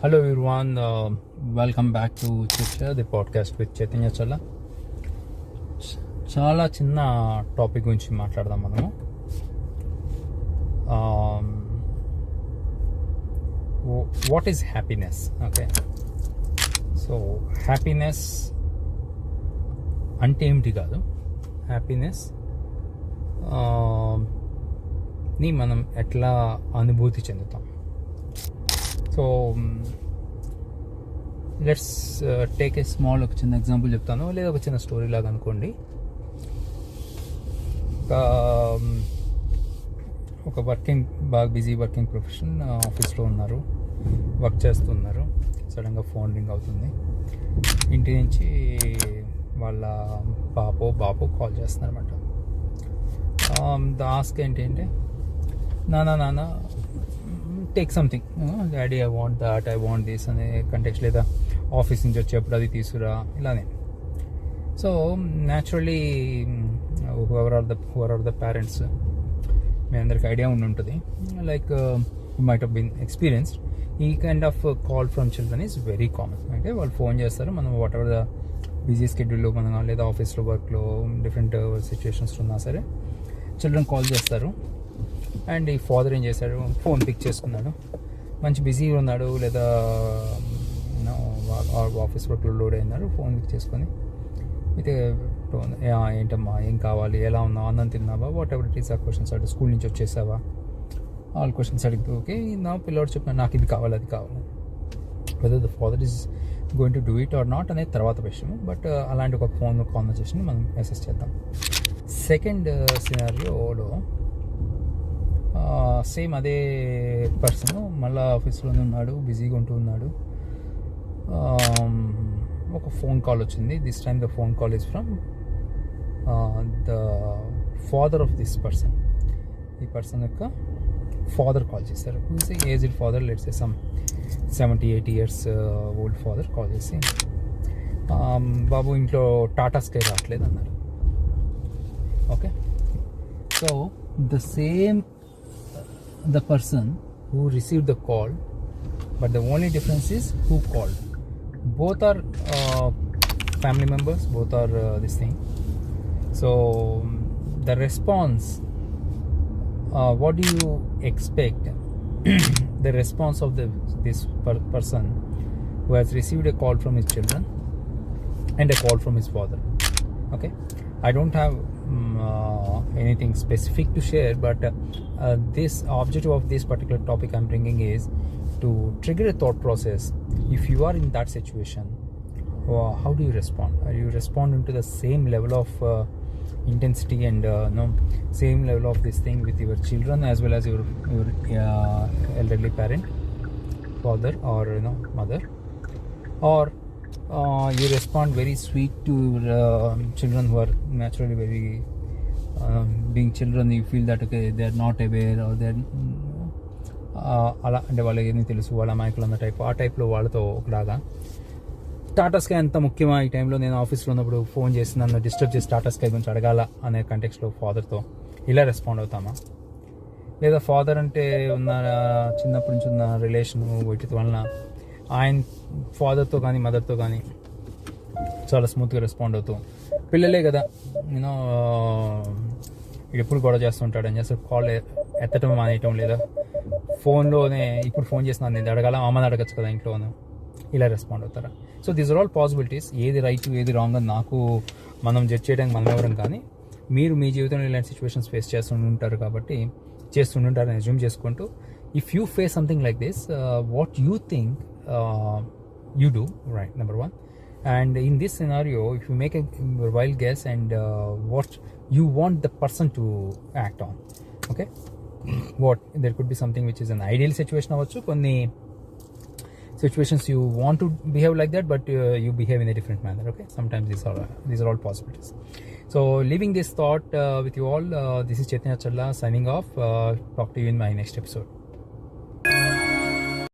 Hello everyone, welcome back to Chicha, the podcast with Chaitanya Challa. చాలా చిన్న topic గురించి మాట్లాడదాం మనము. What is happiness? Okay, so happiness అంటే ఏమిటి కాదు, హ్యాపీనెస్ ని మనం ఎట్లా అనుభూతి చెందుతాం. So let's take a small, ఒక చిన్న ఎగ్జాంపుల్ చెప్తాను, లేదా ఒక చిన్న స్టోరీ లాగా అనుకోండి. ఒక బాగా బిజీ వర్కింగ్ ప్రొఫెషన్, ఆఫీస్లో ఉన్నారు, వర్క్ చేస్తున్నారు. సడన్గా ఫోన్ రింగ్ అవుతుంది. ఇంటి నుంచి వాళ్ళ బాబు కాల్ చేస్తున్నారన్నమాట. ఆస్క్ ఏంటంటే, నాన్న take something, daddy I want that, I want this అనే కంటెక్స్ట్, లేదా ఆఫీస్ నుంచి వచ్చేప్పుడు అది తీసుకురా, ఇలానే. So naturally whoever are the parents, మీ అందరికి ఐడియా ఉంటుంది, like you might have been experienced. ఈ kind of call from children is very common. అంటే వాళ్ళు ఫోన్ చేస్తారు, మనం వాట్ ఎవర్ ద బిజీ స్కెడ్యూల్లో మనం, లేదా ఆఫీస్లో వర్క్లో డిఫరెంట్ సిచ్యువేషన్స్లో ఉన్నా సరే చిల్డ్రన్ కాల్ చేస్తారు. అండ్ ఈ ఫాదర్ ఏం చేశాడు, ఫోన్ పిక్ చేసుకున్నాడు, మంచి బిజీగా ఉన్నాడు, లేదా ఆఫీస్ వర్క్లో లోడ్ అయినాడు, ఫోన్ పిక్ చేసుకొని అయితే ఏంటమ్మా, ఏం కావాలి, ఎలా ఉన్నావు, అన్నం తిన్నావా, వాట్ ఎవర్ ఇట్ ఈస్ ఆ క్వశ్చన్స్ అడిగి, స్కూల్ నుంచి వచ్చేసావా, ఆల్ క్వశ్చన్స్ అడిగితే ఓకే నా పిల్లవాడు చెప్పిన నాకు ఇది కావాలి అది కావాలి, whether the father is going to do it or not అనేది తర్వాత విషయం. బట్ అలాంటి ఒక ఫోన్ కాన్వర్సేషన్ మనం మెసేజ్ చేద్దాం. సెకండ్ సినారియోలో సేమ్ అదే పర్సన్ మళ్ళీ ఆఫీస్లోనే ఉన్నాడు, బిజీగా ఉంటూ ఉన్నాడు. ఒక ఫోన్ కాల్ వచ్చింది. This time the phone call is from the father of this person. ఈ పర్సన్ యొక్క ఫాదర్ కాల్ చేశారు. Aged father, let's say some 70-80 years old father call చేసి, బాబు ఇంట్లో టాటా స్కై రావట్లేదు అన్నారు. Okay, so the person who received the call, but the only difference is who called. Both are family members, both are this thing. So the response, what do you expect? The response of this person who has received a call from his children and a call from his father. Okay, I don't have anything specific to share, but this objective of this particular topic I'm bringing is to trigger a thought process. If you are in that situation, how do you respond? You respond into the same level of intensity and same level of this thing with your children as well as your elderly parent, father or mother, or you respond very sweet to children who are naturally very being children, you feel that okay they are not aware, or they are అలా అంటే వాళ్ళకి ఏమీ తెలుసు, వాళ్ళ మైకులు అన్న type, ఆ టైప్లో వాళ్ళతో ఒకలాగా. టాటా స్కై అంత ముఖ్యమా ఈ టైంలో, నేను ఆఫీస్లో ఉన్నప్పుడు ఫోన్ చేసి నన్ను డిస్టర్బ్ చేసి టాటా స్కై గురించి అడగాల అనే కంటెక్స్లో ఫాదర్తో ఇలా రెస్పాండ్ అవుతామా? లేదా ఫాదర్ అంటే ఉన్న చిన్నప్పటి నుంచి ఉన్న రిలేషను వీటి వలన ఆయన ఫాదర్తో కానీ మదర్తో కానీ చాలా స్మూత్గా రెస్పాండ్ అవుతూ, పిల్లలే కదా ఎప్పుడు గొడవ చేస్తుంటాడని చేస్తే కాల్ ఎత్తటం మానేయటం, లేదా ఫోన్లోనే ఇప్పుడు ఫోన్ చేసిన నేను అడగాల, అమ్మని అడగచ్చు కదా ఇంట్లోనూ, ఇలా రెస్పాండ్ అవుతారా? So these are all possibilities. ఏది రైట్ ఏది రాంగ్ అని మనం జడ్జ్ చేయడానికి మనం ఎవరం, కానీ మీరు మీ జీవితంలో ఇలాంటి సిచ్యువేషన్స్ ఫేస్ చేస్తుంటారు కాబట్టి చేస్తుంటారని అజ్యూమ్ చేసుకుంటూ, if you face something like this, what you think you do, right, number one. And in this scenario, if you make a wild guess and what you want the person to act on, okay, what there could be something which is an ideal situation avachchu, konni situations you want to behave like that, but you behave in a different manner. Okay, sometimes these are all possibilities. So leaving this thought with you all, this is Chaitanya Challa signing off. Talk to you in my next episode.